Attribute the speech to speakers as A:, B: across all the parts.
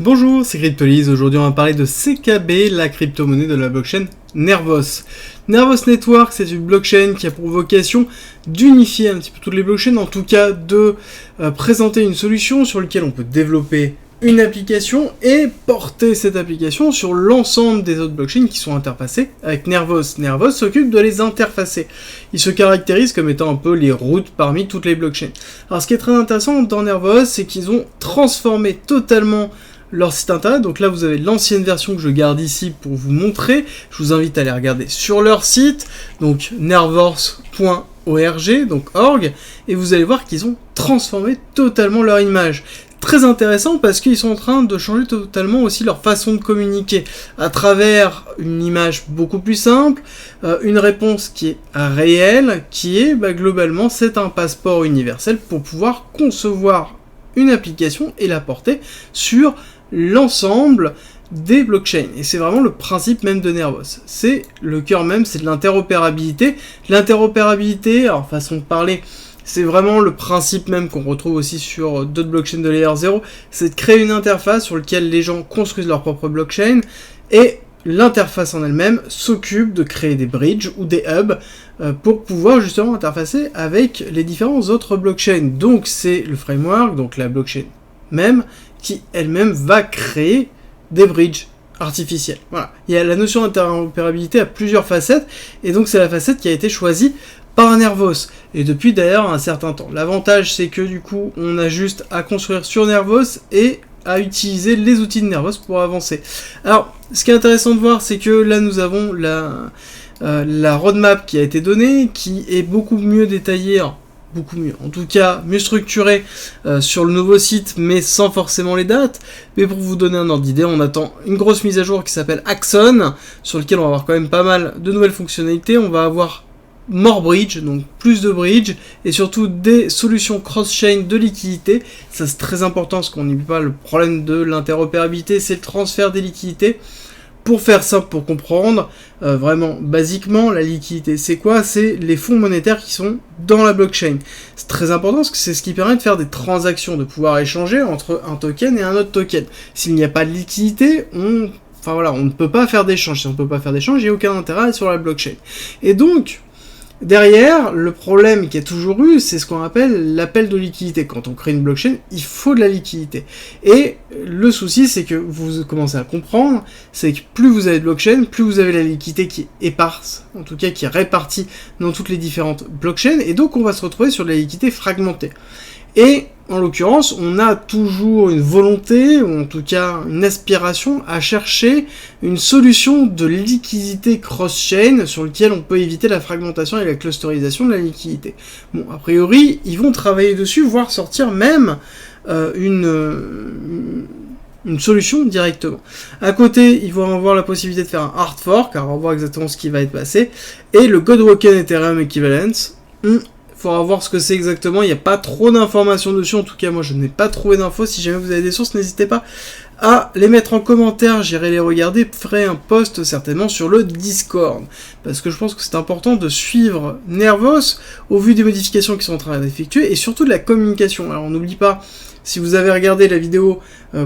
A: Bonjour, c'est Cryptolyse. Aujourd'hui, on va parler de CKB, la crypto-monnaie de la blockchain Nervos. Nervos Network, c'est une blockchain qui a pour vocation d'unifier un petit peu toutes les blockchains, en tout cas de présenter une solution sur laquelle on peut développer une application et porter cette application sur l'ensemble des autres blockchains qui sont interfacées avec Nervos. Nervos s'occupe de les interfacer. Il se caractérise comme étant un peu les routes parmi toutes les blockchains. Alors ce qui est très intéressant dans Nervos, c'est qu'ils ont transformé totalement leur site internet. Donc là vous avez l'ancienne version que je garde ici pour vous montrer. Je vous invite à aller regarder sur leur site, donc nervos.org, donc org, et vous allez voir qu'ils ont transformé totalement leur image. Très intéressant parce qu'ils sont en train de changer totalement aussi leur façon de communiquer à travers une image beaucoup plus simple, une réponse qui est réelle, qui est globalement c'est un passeport universel pour pouvoir concevoir une application et la porter sur l'ensemble des blockchains. Et c'est vraiment le principe même de Nervos. C'est le cœur même, c'est de l'interopérabilité. L'interopérabilité, alors façon de parler, c'est vraiment le principe même qu'on retrouve aussi sur d'autres blockchains de layer 0, c'est de créer une interface sur laquelle les gens construisent leur propre blockchain, et l'interface en elle-même s'occupe de créer des bridges ou des hubs pour pouvoir justement interfacer avec les différents autres blockchains. Donc c'est le framework, donc la blockchain même, qui elle-même va créer des bridges artificiels. Voilà. Il y a la notion d'interopérabilité à plusieurs facettes, et donc c'est la facette qui a été choisie par Nervos, et depuis d'ailleurs un certain temps. L'avantage c'est que du coup on a juste à construire sur Nervos et à utiliser les outils de Nervos pour avancer. Alors ce qui est intéressant de voir, c'est que là nous avons la roadmap qui a été donnée, qui est beaucoup mieux détaillée, beaucoup mieux, en tout cas mieux structurée sur le nouveau site, mais sans forcément les dates. Mais pour vous donner un ordre d'idée, on attend une grosse mise à jour qui s'appelle Axon, sur lequel on va avoir quand même pas mal de nouvelles fonctionnalités. On va avoir more bridge, donc plus de bridge, et surtout des solutions cross-chain de liquidité. Ça c'est très important parce qu'on n'oublie pas le problème de l'interopérabilité, c'est le transfert des liquidités. Pour faire simple, pour comprendre, vraiment basiquement, la liquidité c'est quoi? C'est les fonds monétaires qui sont dans la blockchain. C'est très important parce que c'est ce qui permet de faire des transactions, de pouvoir échanger entre un token et un autre token. S'il n'y a pas de liquidité, on ne peut pas faire d'échange. Si on ne peut pas faire d'échange, il n'y a aucun intérêt à être sur la blockchain. Et donc, derrière, le problème qu'il y a toujours eu, c'est ce qu'on appelle l'appel de liquidité. Quand on crée une blockchain, il faut de la liquidité. Et le souci, c'est que vous commencez à comprendre, c'est que plus vous avez de blockchain, plus vous avez la liquidité qui est éparse, en tout cas qui est répartie dans toutes les différentes blockchains, et donc on va se retrouver sur de la liquidité fragmentée. Et en l'occurrence, on a toujours une volonté, ou en tout cas une aspiration, à chercher une solution de liquidité cross-chain sur laquelle on peut éviter la fragmentation et la clusterisation de la liquidité. Bon, a priori, ils vont travailler dessus, voire sortir même une solution directement. À côté, ils vont avoir la possibilité de faire un hard fork, alors on va voir exactement ce qui va être passé, et le Godwoken Ethereum Equivalence. Faudra voir ce que c'est exactement, il n'y a pas trop d'informations dessus, en tout cas moi je n'ai pas trouvé d'infos. Si jamais vous avez des sources, n'hésitez pas à les mettre en commentaire, j'irai les regarder, ferai un post certainement sur le Discord, parce que je pense que c'est important de suivre Nervos au vu des modifications qui sont en train d'effectuer, et surtout de la communication. Alors on n'oublie pas, si vous avez regardé la vidéo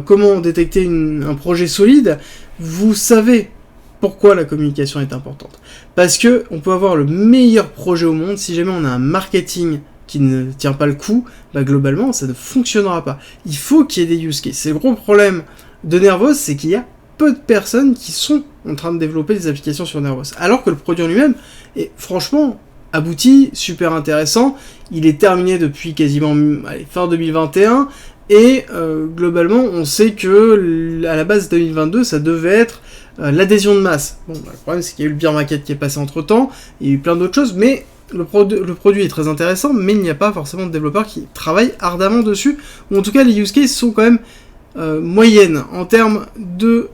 A: comment détecter un projet solide, vous savez pourquoi la communication est importante. Parce que on peut avoir le meilleur projet au monde, si jamais on a un marketing qui ne tient pas le coup, globalement ça ne fonctionnera pas. Il faut qu'il y ait des use cases. C'est le gros problème de Nervos, c'est qu'il y a peu de personnes qui sont en train de développer des applications sur Nervos. Alors que le produit en lui-même est franchement abouti, super intéressant. Il est terminé depuis quasiment fin 2021. Et globalement, on sait que à la base 2022, ça devait être l'adhésion de masse. Bon, le problème, c'est qu'il y a eu le bear market qui est passé entre-temps, il y a eu plein d'autres choses, mais le produit est très intéressant, mais il n'y a pas forcément de développeurs qui travaillent ardemment dessus, ou en tout cas, les use cases sont quand même moyennes en termes de...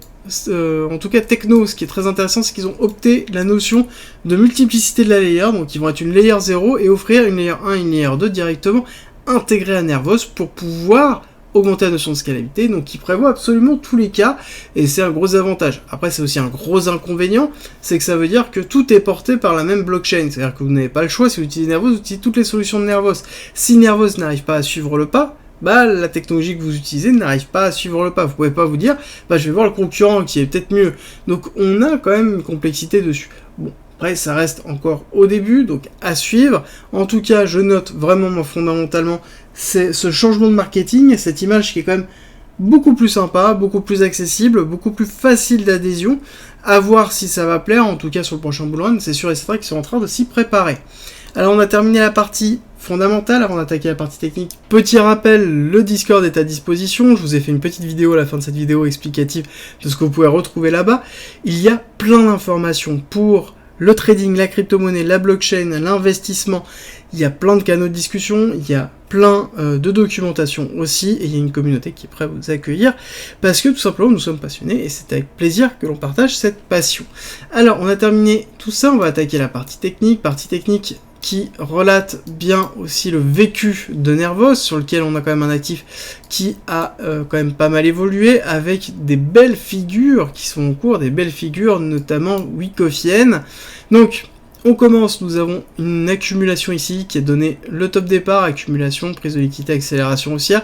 A: en tout cas techno. Ce qui est très intéressant, c'est qu'ils ont opté la notion de multiplicité de la layer, donc ils vont être une layer 0 et offrir une layer 1 et une layer 2 directement intégré à Nervos pour pouvoir augmenter la notion de scalabilité, donc il prévoit absolument tous les cas, et c'est un gros avantage. Après, c'est aussi un gros inconvénient, c'est que ça veut dire que tout est porté par la même blockchain, c'est-à-dire que vous n'avez pas le choix, si vous utilisez Nervos, vous utilisez toutes les solutions de Nervos. Si Nervos n'arrive pas à suivre le pas, bah la technologie que vous utilisez n'arrive pas à suivre le pas. Vous pouvez pas vous dire, bah je vais voir le concurrent qui est peut-être mieux. Donc on a quand même une complexité dessus. Bon, après ça reste encore au début, donc à suivre. En tout cas, je note vraiment, moi, fondamentalement, c'est ce changement de marketing, cette image qui est quand même beaucoup plus sympa, beaucoup plus accessible, beaucoup plus facile d'adhésion. À voir si ça va plaire, en tout cas sur le prochain Bull Run, c'est sûr et certain qu'ils sont en train de s'y préparer. Alors on a terminé la partie fondamentale, avant d'attaquer la partie technique. Petit rappel, le Discord est à disposition, je vous ai fait une petite vidéo à la fin de cette vidéo explicative de ce que vous pouvez retrouver là-bas. Il y a plein d'informations pour le trading, la crypto-monnaie, la blockchain, l'investissement. Il y a plein de canaux de discussion, il y a plein de documentation aussi, et il y a une communauté qui est prête à vous accueillir, parce que tout simplement nous sommes passionnés, et c'est avec plaisir que l'on partage cette passion. Alors, on a terminé tout ça, on va attaquer la partie technique qui relate bien aussi le vécu de Nervos, sur lequel on a quand même un actif qui a quand même pas mal évolué, avec des belles figures qui sont en cours, des belles figures notamment Wyckofiennes. Donc, on commence, nous avons une accumulation ici qui est donnée le top départ, accumulation, prise de liquidité, accélération haussière,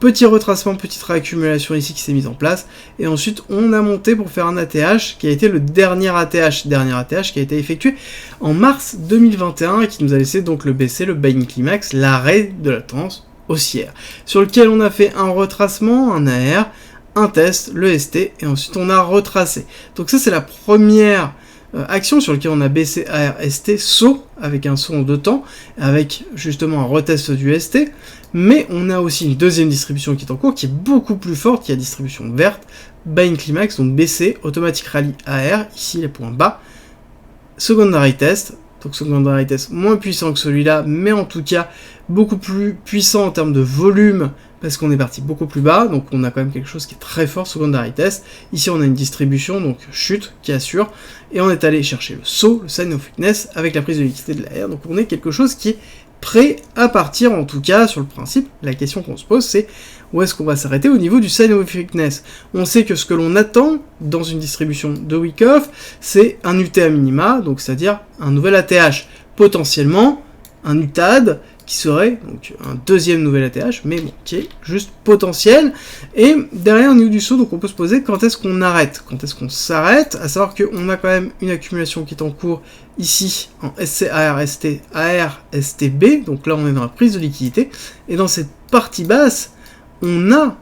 A: petit retracement, petite réaccumulation ici qui s'est mise en place, et ensuite on a monté pour faire un ATH qui a été le dernier ATH qui a été effectué en mars 2021 et qui nous a laissé donc le BC, le buying climax, l'arrêt de la tendance haussière, sur lequel on a fait un retracement, un AR, un test, le ST, et ensuite on a retracé. Donc ça c'est la première action sur lequel on a baissé ARST, saut, avec un saut en 2 temps, avec justement un retest du ST, mais on a aussi une deuxième distribution qui est en cours, qui est beaucoup plus forte, qui est la distribution verte, buying climax, donc BC, automatic rally AR, ici les points bas, secondary test, donc secondary test moins puissant que celui-là, mais en tout cas beaucoup plus puissant en termes de volume, parce qu'on est parti beaucoup plus bas, donc on a quand même quelque chose qui est très fort, secondary test. Ici on a une distribution, donc chute, qui assure, et on est allé chercher le saut, le sign of weakness, avec la prise de liquidité de l'AR, donc on est quelque chose qui est prêt à partir, en tout cas, sur le principe. La question qu'on se pose, c'est où est-ce qu'on va s'arrêter au niveau du sign of weakness. On sait que ce que l'on attend dans une distribution de Wyckoff, c'est un UT à minima, donc c'est-à-dire un nouvel ATH, potentiellement un UTAD, qui serait donc un deuxième nouvel ATH, mais bon, qui est juste potentiel. Et derrière, au niveau du saut, donc on peut se poser quand est-ce qu'on arrête, quand est-ce qu'on s'arrête, à savoir qu'on a quand même une accumulation qui est en cours ici en SCARST, ARSTB, donc là on est dans la prise de liquidité, et dans cette partie basse, on a,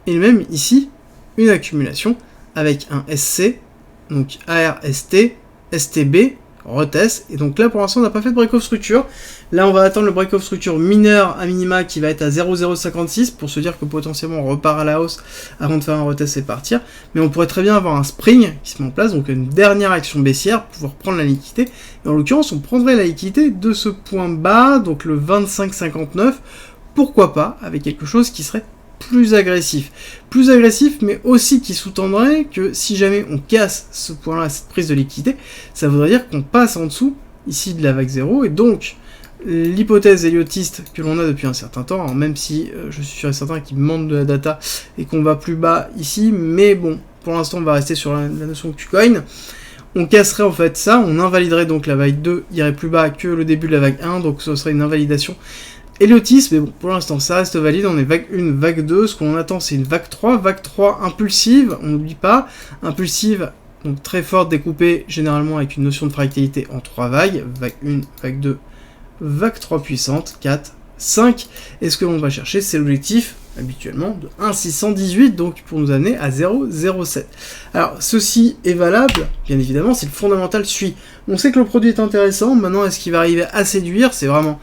A: et même ici, une accumulation avec un SC, donc ARST, STB, retest, et donc là pour l'instant on n'a pas fait de break of structure. Là on va attendre le break of structure mineur à minima qui va être à 0,056 pour se dire que potentiellement on repart à la hausse avant de faire un retest et partir, mais on pourrait très bien avoir un spring qui se met en place, donc une dernière action baissière pour pouvoir prendre la liquidité, et en l'occurrence on prendrait la liquidité de ce point bas, donc le 25,59, pourquoi pas, avec quelque chose qui serait plus agressif, mais aussi qui sous-tendrait que si jamais on casse ce point-là, cette prise de liquidité, ça voudrait dire qu'on passe en dessous, ici, de la vague 0, et donc, l'hypothèse héliotiste que l'on a depuis un certain temps, alors même si je suis sûr et certain qu'il manque de la data, et qu'on va plus bas ici, mais bon, pour l'instant, on va rester sur la notion de Qcoin, on casserait en fait ça, on invaliderait donc la vague 2, irait plus bas que le début de la vague 1, donc ce serait une invalidation héliotisme, mais bon, pour l'instant, ça reste valide, on est vague 1, vague 2, ce qu'on attend, c'est une vague 3 impulsive, on n'oublie pas, impulsive, donc très forte, découpée, généralement avec une notion de fractalité en 3 vagues, vague 1, vague 2, vague 3 puissante, 4, 5, et ce que l'on va chercher, c'est l'objectif, habituellement, de 1,618, donc pour nous amener à 0,07. Alors, ceci est valable, bien évidemment, si le fondamental suit. On sait que le produit est intéressant, maintenant, est-ce qu'il va arriver à séduire, c'est vraiment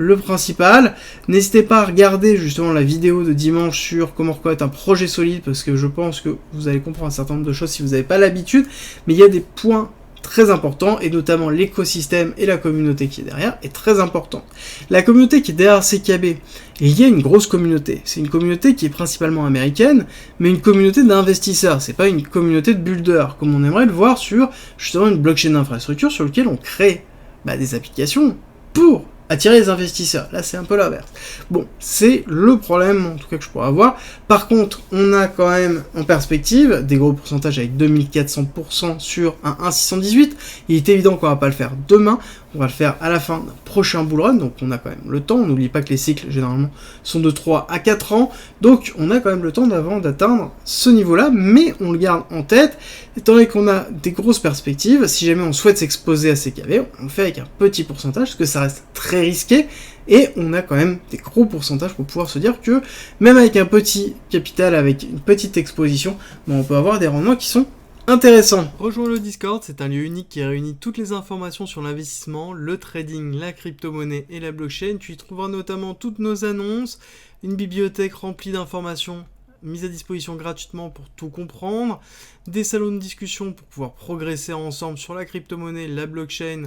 A: le principal. N'hésitez pas à regarder justement la vidéo de dimanche sur comment reconnaître un projet solide, parce que je pense que vous allez comprendre un certain nombre de choses si vous n'avez pas l'habitude, mais il y a des points très importants, et notamment l'écosystème et la communauté qui est derrière est très importante. La communauté qui est derrière CKB, il y a une grosse communauté, c'est une communauté qui est principalement américaine, mais une communauté d'investisseurs, c'est pas une communauté de builders, comme on aimerait le voir sur justement une blockchain d'infrastructure sur laquelle on crée des applications pour attirer les investisseurs. Là, c'est un peu l'inverse. Bon, c'est le problème, en tout cas, que je pourrais avoir. Par contre, on a quand même en perspective des gros pourcentages avec 2400% sur un 1,618. Il est évident qu'on va pas le faire demain. On va le faire à la fin d'un prochain bull run, donc on a quand même le temps. On n'oublie pas que les cycles, généralement, sont de 3 à 4 ans. Donc on a quand même le temps d'atteindre ce niveau-là, mais on le garde en tête. Étant donné qu'on a des grosses perspectives, si jamais on souhaite s'exposer à ces KV, on le fait avec un petit pourcentage, parce que ça reste très risqué. Et on a quand même des gros pourcentages pour pouvoir se dire que même avec un petit capital, avec une petite exposition, on peut avoir des rendements qui sont intéressants. Rejoins le Discord, c'est un lieu unique qui réunit toutes les informations sur l'investissement, le trading, la crypto-monnaie et la blockchain. Tu y trouveras notamment toutes nos annonces, une bibliothèque remplie d'informations mises à disposition gratuitement pour tout comprendre, des salons de discussion pour pouvoir progresser ensemble sur la crypto-monnaie, la blockchain,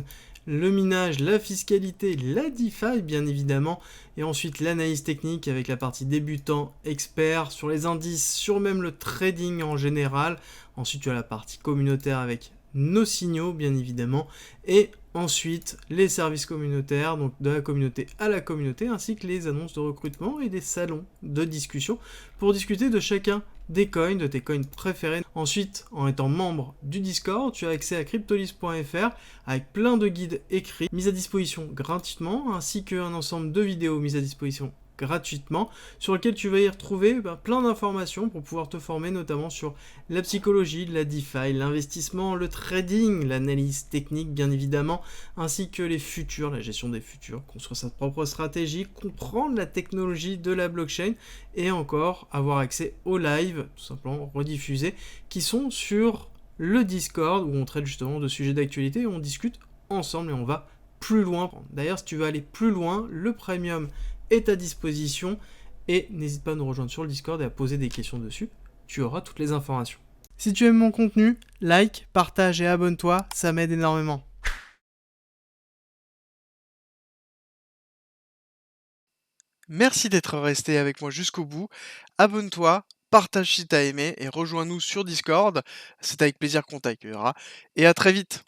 A: le minage, la fiscalité, la DeFi bien évidemment, et ensuite l'analyse technique avec la partie débutant, expert, sur les indices, sur même le trading en général. Ensuite tu as la partie communautaire avec nos signaux bien évidemment, et ensuite les services communautaires, donc de la communauté à la communauté, ainsi que les annonces de recrutement et des salons de discussion pour discuter de chacun des coins, de tes coins préférés. Ensuite, en étant membre du Discord, tu as accès à cryptolis.fr avec plein de guides écrits mis à disposition gratuitement, ainsi qu'un ensemble de vidéos mises à disposition gratuitement, sur lequel tu vas y retrouver plein d'informations pour pouvoir te former notamment sur la psychologie, la DeFi, l'investissement, le trading, l'analyse technique bien évidemment, ainsi que les futurs, la gestion des futurs, construire sa propre stratégie, comprendre la technologie de la blockchain et encore avoir accès aux lives, tout simplement rediffusés, qui sont sur le Discord où on traite justement de sujets d'actualité et on discute ensemble et on va plus loin. D'ailleurs, si tu veux aller plus loin, le premium est à disposition et n'hésite pas à nous rejoindre sur le Discord et à poser des questions dessus, tu auras toutes les informations. Si tu aimes mon contenu, like, partage et abonne-toi, ça m'aide énormément. Merci d'être resté avec moi jusqu'au bout, abonne-toi, partage si t'as aimé et rejoins-nous sur Discord, c'est avec plaisir qu'on t'accueillera et à très vite.